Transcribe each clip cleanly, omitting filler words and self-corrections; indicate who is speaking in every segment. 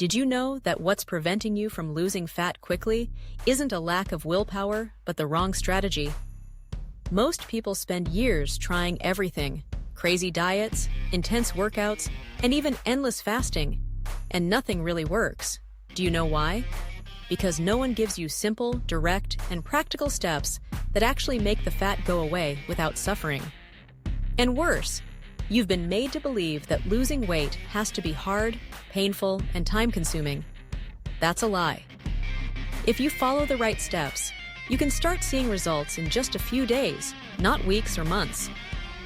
Speaker 1: Did you know that what's preventing you from losing fat quickly isn't a lack of willpower, but the wrong strategy? Most people spend years trying everything: crazy diets, intense workouts, and even endless fasting, and nothing really works. Do you know why? Because no one gives you simple, direct, and practical steps that actually make the fat go away without suffering. And worse, you've been made to believe that losing weight has to be hard, painful, and time-consuming. That's a lie. If you follow the right steps, you can start seeing results in just a few days, not weeks or months.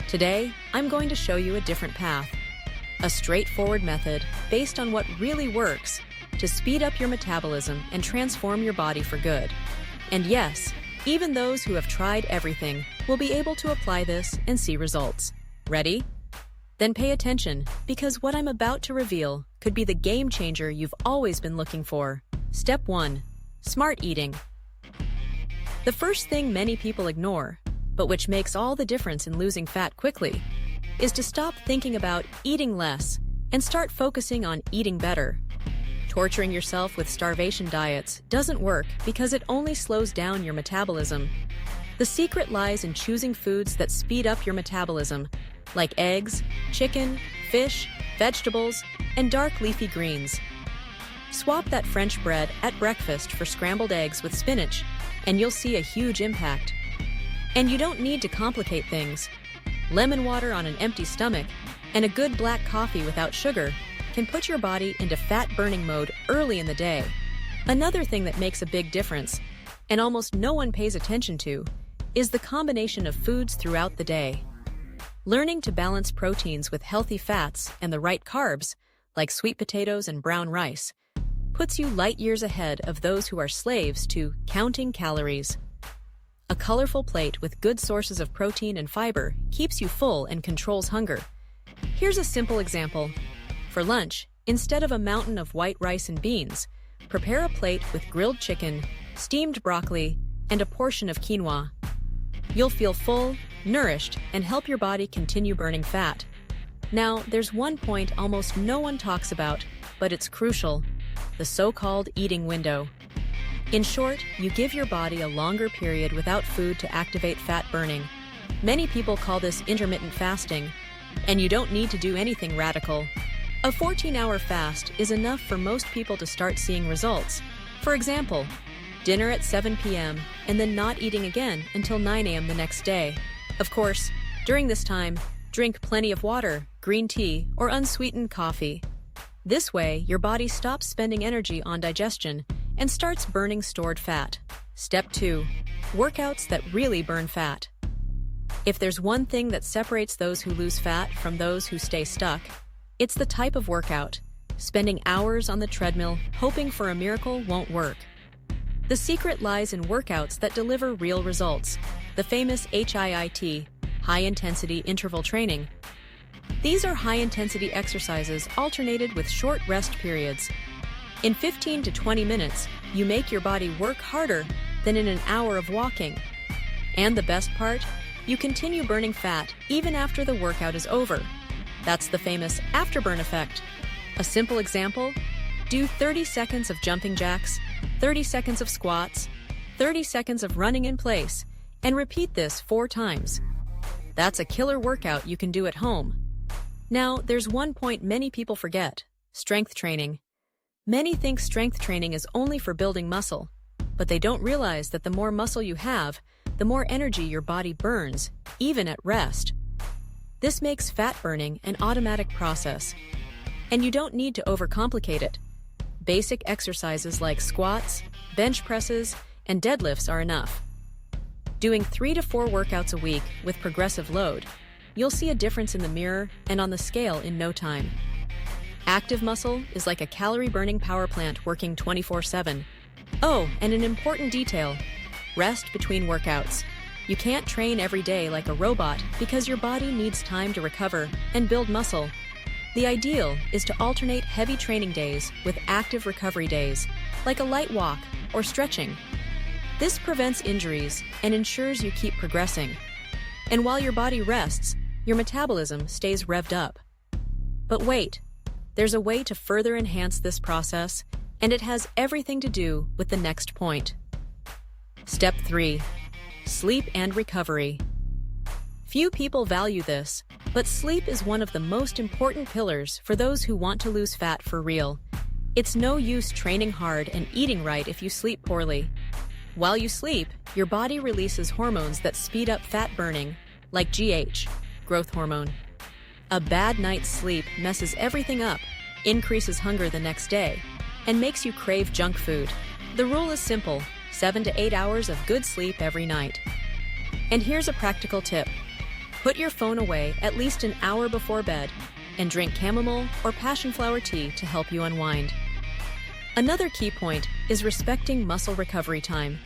Speaker 1: Today, I'm going to show you a different path, a straightforward method based on what really works to speed up your metabolism and transform your body for good. And yes, even those who have tried everything will be able to apply this and see results. Ready? Then pay attention, because what I'm about to reveal could be the game changer you've always been looking for. Step 1. Smart eating. The first thing many people ignore, but which makes all the difference in losing fat quickly, is to stop thinking about eating less and start focusing on eating better. Torturing yourself with starvation diets doesn't work because it only slows down your metabolism. The secret lies in choosing foods that speed up your metabolism, like eggs, chicken, fish, vegetables, and dark leafy greens. Swap that French bread at breakfast for scrambled eggs with spinach, and you'll see a huge impact. And you don't need to complicate things. Lemon water on an empty stomach and a good black coffee without sugar can put your body into fat-burning mode early in the day. Another thing that makes a big difference, and almost no one pays attention to, is the combination of foods throughout the day. Learning to balance proteins with healthy fats and the right carbs, like sweet potatoes and brown rice, puts you light years ahead of those who are slaves to counting calories. A colorful plate with good sources of protein and fiber keeps you full and controls hunger. Here's a simple example. For lunch, instead of a mountain of white rice and beans, prepare a plate with grilled chicken, steamed broccoli, and a portion of quinoa. You'll feel full, nourished, and help your body continue burning fat. Now, there's one point almost no one talks about, but it's crucial: the so-called eating window. In short, you give your body a longer period without food to activate fat burning. Many people call this intermittent fasting, and you don't need to do anything radical. A 14-hour fast is enough for most people to start seeing results. For example, dinner at 7 p.m. and then not eating again until 9 a.m. the next day. Of course, during this time, drink plenty of water, green tea, or unsweetened coffee. This way, your body stops spending energy on digestion and starts burning stored fat. Step 2. Workouts that really burn fat. If there's one thing that separates those who lose fat from those who stay stuck, it's the type of workout. Spending hours on the treadmill hoping for a miracle won't work. The secret lies in workouts that deliver real results. The famous HIIT, high-intensity interval training. These are high-intensity exercises alternated with short rest periods. In 15 to 20 minutes, you make your body work harder than in an hour of walking. And the best part? You continue burning fat even after the workout is over. That's the famous afterburn effect. A simple example: do 30 seconds of jumping jacks, 30 seconds of squats, 30 seconds of running in place, and repeat this 4 times. That's a killer workout you can do at home. Now, there's one point many people forget: strength training. Many think strength training is only for building muscle, but they don't realize that the more muscle you have, the more energy your body burns, even at rest. This makes fat burning an automatic process, and you don't need to overcomplicate it. Basic exercises like squats, bench presses, and deadlifts are enough. Doing 3 to 4 workouts a week with progressive load, you'll see a difference in the mirror and on the scale in no time. Active muscle is like a calorie-burning power plant working 24/7. Oh, and an important detail: rest between workouts. You can't train every day like a robot because your body needs time to recover and build muscle. The ideal is to alternate heavy training days with active recovery days, like a light walk or stretching. This prevents injuries and ensures you keep progressing. And while your body rests, your metabolism stays revved up. But wait, There's a way to further enhance this process, and it has everything to do with the next point. Step 3. Sleep and recovery. Few people value this, but sleep is one of the most important pillars for those who want to lose fat for real. It's no use training hard and eating right if you sleep poorly. While you sleep, your body releases hormones that speed up fat burning, like GH, growth hormone. A bad night's sleep messes everything up, increases hunger the next day, and makes you crave junk food. The rule is simple: 7 to 8 hours of good sleep every night. And here's a practical tip. Put your phone away at least an hour before bed and drink chamomile or passion flower tea to help you unwind. Another key point is respecting muscle recovery time.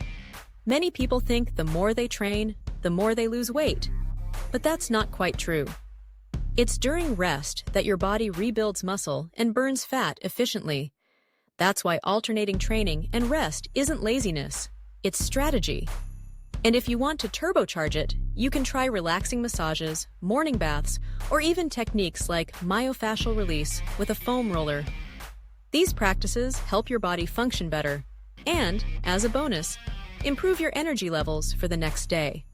Speaker 1: Many people think the more they train, the more they lose weight. But that's not quite true. It's during rest that your body rebuilds muscle and burns fat efficiently. That's why alternating training and rest isn't laziness, it's strategy. And if you want to turbocharge it, you can try relaxing massages, morning baths, or even techniques like myofascial release with a foam roller. These practices help your body function better and, as a bonus, improve your energy levels for the next day.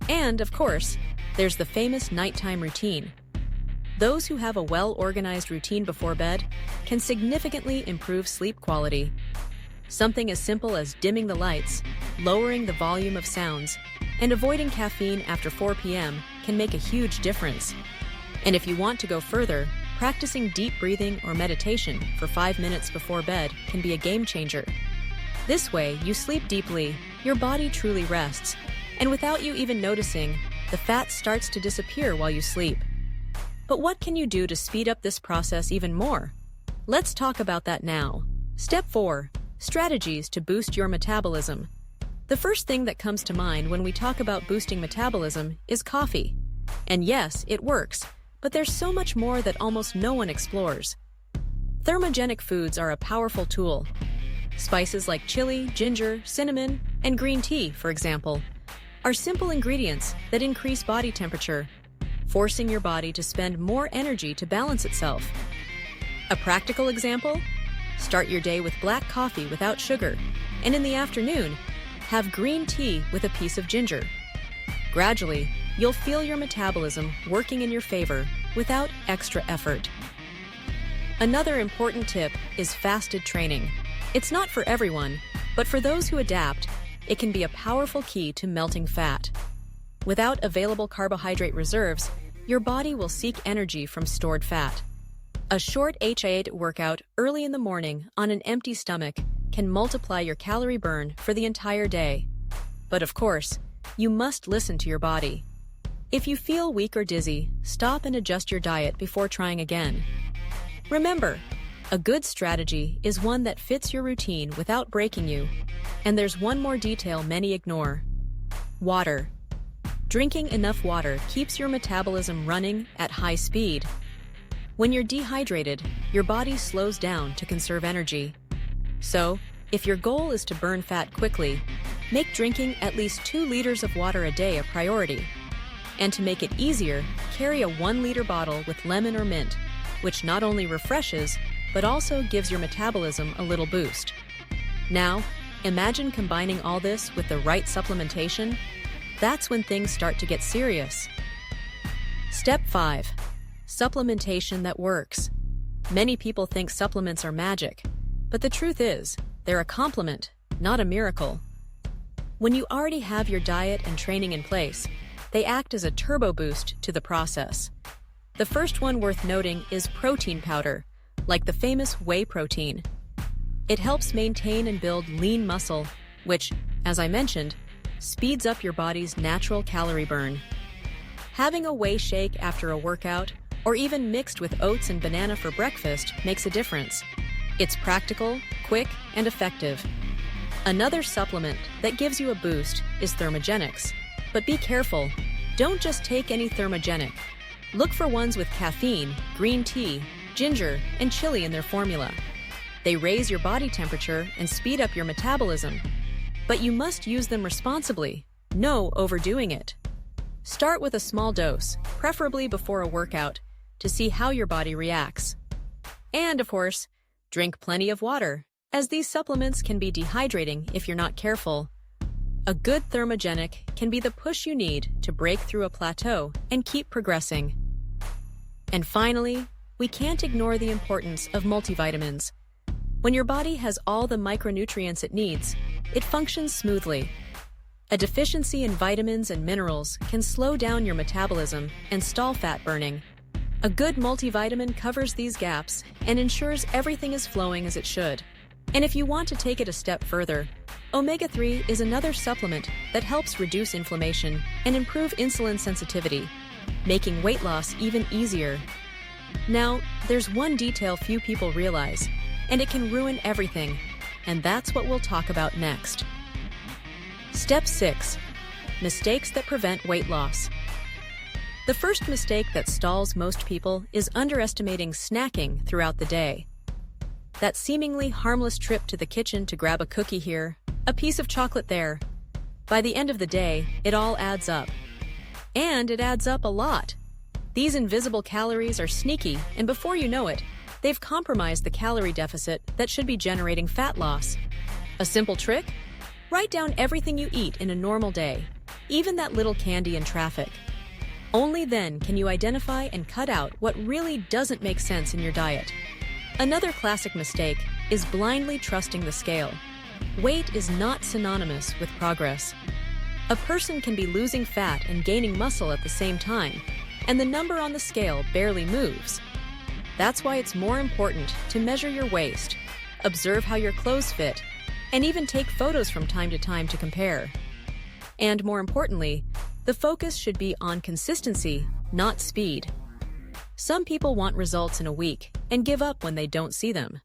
Speaker 1: And, of course, there's the famous nighttime routine. Those who have a well-organized routine before bed can significantly improve sleep quality. Something as simple as dimming the lights, lowering the volume of sounds, and avoiding caffeine after 4 p.m. can make a huge difference. And if you want to go further, practicing deep breathing or meditation for 5 minutes before bed can be a game changer. This way, you sleep deeply, your body truly rests, and without you even noticing, the fat starts to disappear while you sleep. But what can you do to speed up this process even more? Let's talk about that now. Step 4. Strategies to boost your metabolism. The first thing that comes to mind when we talk about boosting metabolism is coffee. And yes, it works, but there's so much more that almost no one explores. Thermogenic foods are a powerful tool. Spices like chili, ginger, cinnamon, and green tea, for example, are simple ingredients that increase body temperature, forcing your body to spend more energy to balance itself. A practical example? Start your day with black coffee without sugar, and in the afternoon, have green tea with a piece of ginger. Gradually, you'll feel your metabolism working in your favor without extra effort. Another important tip is fasted training. It's not for everyone, but for those who adapt, it can be a powerful key to melting fat. Without available carbohydrate reserves, your body will seek energy from stored fat. A short HIIT workout early in the morning on an empty stomach can multiply your calorie burn for the entire day. But of course, you must listen to your body. If you feel weak or dizzy, stop and adjust your diet before trying again. Remember, a good strategy is one that fits your routine without breaking you. And there's one more detail many ignore: water. Drinking enough water keeps your metabolism running at high speed. When you're dehydrated, your body slows down to conserve energy. So, if your goal is to burn fat quickly, make drinking at least 2 liters of water a day a priority. And to make it easier, carry a 1-liter bottle with lemon or mint, which not only refreshes, but also gives your metabolism a little boost. Now, imagine combining all this with the right supplementation. That's when things start to get serious. Step 5. Supplementation that works. Many people think supplements are magic, but the truth is, they're a complement, not a miracle. When you already have your diet and training in place, they act as a turbo boost to the process. The first one worth noting is protein powder, like the famous whey protein. It helps maintain and build lean muscle, which, as I mentioned, speeds up your body's natural calorie burn. Having a whey shake after a workout, or even mixed with oats and banana for breakfast, makes a difference. It's practical, quick, and effective. Another supplement that gives you a boost is Thermogenics. But be careful, don't just take any thermogenic. Look for ones with caffeine, green tea, ginger, and chili in their formula. They raise your body temperature and speed up your metabolism. But you must use them responsibly, no overdoing it. Start with a small dose, preferably before a workout, to see how your body reacts. And, of course, drink plenty of water, as these supplements can be dehydrating if you're not careful. A good thermogenic can be the push you need to break through a plateau and keep progressing. And finally, we can't ignore the importance of multivitamins. When your body has all the micronutrients it needs, it functions smoothly. A deficiency in vitamins and minerals can slow down your metabolism and stall fat burning. A good multivitamin covers these gaps and ensures everything is flowing as it should. And if you want to take it a step further, omega-3 is another supplement that helps reduce inflammation and improve insulin sensitivity, making weight loss even easier. Now, there's one detail few people realize, and it can ruin everything, and that's what we'll talk about next. Step 6. Mistakes that prevent weight loss. The first mistake that stalls most people is underestimating snacking throughout the day. That seemingly harmless trip to the kitchen to grab a cookie here, a piece of chocolate there. By the end of the day, it all adds up. And it adds up a lot. These invisible calories are sneaky, and before you know it, they've compromised the calorie deficit that should be generating fat loss. A simple trick? Write down everything you eat in a normal day, even that little candy in traffic. Only then can you identify and cut out what really doesn't make sense in your diet. Another classic mistake is blindly trusting the scale. Weight is not synonymous with progress. A person can be losing fat and gaining muscle at the same time, and the number on the scale barely moves. That's why it's more important to measure your waist, observe how your clothes fit, and even take photos from time to time to compare. And more importantly, the focus should be on consistency, not speed. Some people want results in a week and give up when they don't see them.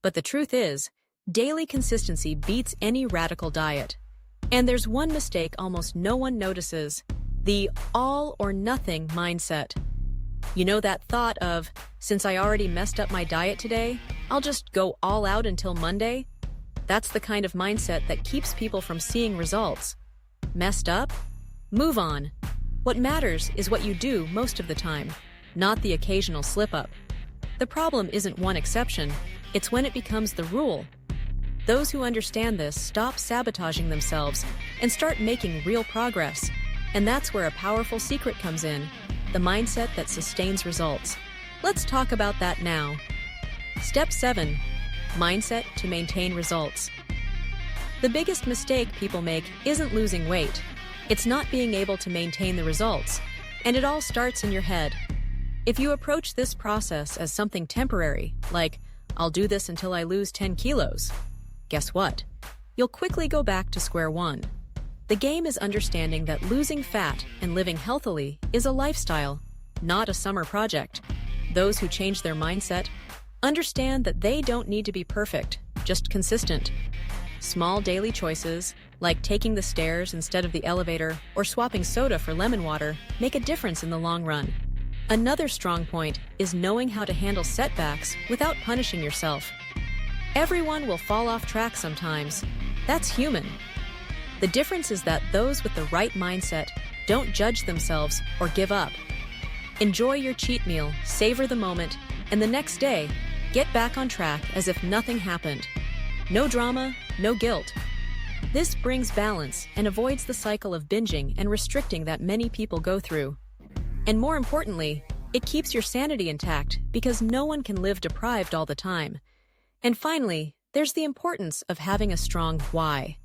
Speaker 1: But the truth is, daily consistency beats any radical diet. And there's one mistake almost no one notices: the all or nothing mindset. You know that thought of, since I already messed up my diet today, I'll just go all out until Monday? That's the kind of mindset that keeps people from seeing results. Messed up? Move on. What matters is what you do most of the time, not the occasional slip-up. The problem isn't one exception, it's when it becomes the rule. Those who understand this stop sabotaging themselves and start making real progress. And that's where a powerful secret comes in, the mindset that sustains results. Let's talk about that now. Step 7. Mindset to maintain results. The biggest mistake people make isn't losing weight. It's not being able to maintain the results. And it all starts in your head. If you approach this process as something temporary, like, I'll do this until I lose 10 kilos, guess what? You'll quickly go back to square one. The game is understanding that losing fat and living healthily is a lifestyle, not a summer project. Those who change their mindset understand that they don't need to be perfect, just consistent. Small daily choices, like taking the stairs instead of the elevator or swapping soda for lemon water, make a difference in the long run. Another strong point is knowing how to handle setbacks without punishing yourself. Everyone will fall off track sometimes. That's human. The difference is that those with the right mindset don't judge themselves or give up. Enjoy your cheat meal, savor the moment, and the next day, get back on track as if nothing happened. No drama, no guilt. This brings balance and avoids the cycle of binging and restricting that many people go through. And more importantly, it keeps your sanity intact because no one can live deprived all the time. And finally, there's the importance of having a strong why.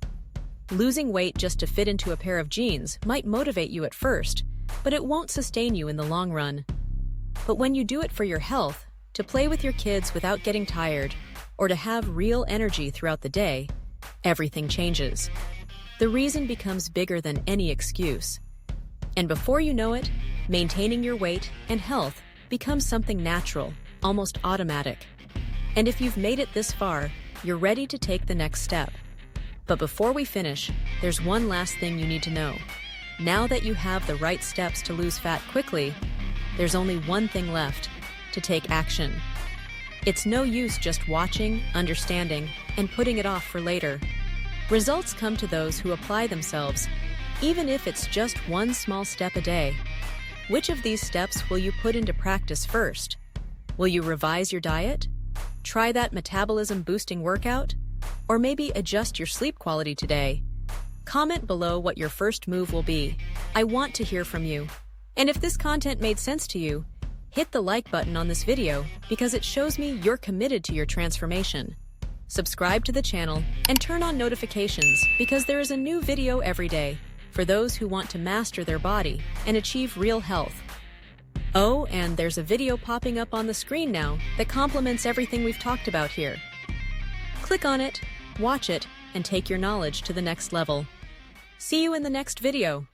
Speaker 1: Losing weight just to fit into a pair of jeans might motivate you at first, but it won't sustain you in the long run. But when you do it for your health, to play with your kids without getting tired, or to have real energy throughout the day, everything changes. The reason becomes bigger than any excuse. And before you know it, maintaining your weight and health becomes something natural, almost automatic. And if you've made it this far, you're ready to take the next step. But before we finish, there's one last thing you need to know. Now that you have the right steps to lose fat quickly, there's only one thing left: to take action. It's no use just watching, understanding, and putting it off for later. Results come to those who apply themselves, even if it's just one small step a day. Which of these steps will you put into practice first? Will you revise your diet? Try that metabolism-boosting workout? Or maybe adjust your sleep quality today? Comment below what your first move will be. I want to hear from you. And if this content made sense to you, hit the like button on this video because it shows me you're committed to your transformation. Subscribe to the channel and turn on notifications because there is a new video every day for those who want to master their body and achieve real health. Oh, and there's a video popping up on the screen now that complements everything we've talked about here. Click on it, watch it, and take your knowledge to the next level. See you in the next video.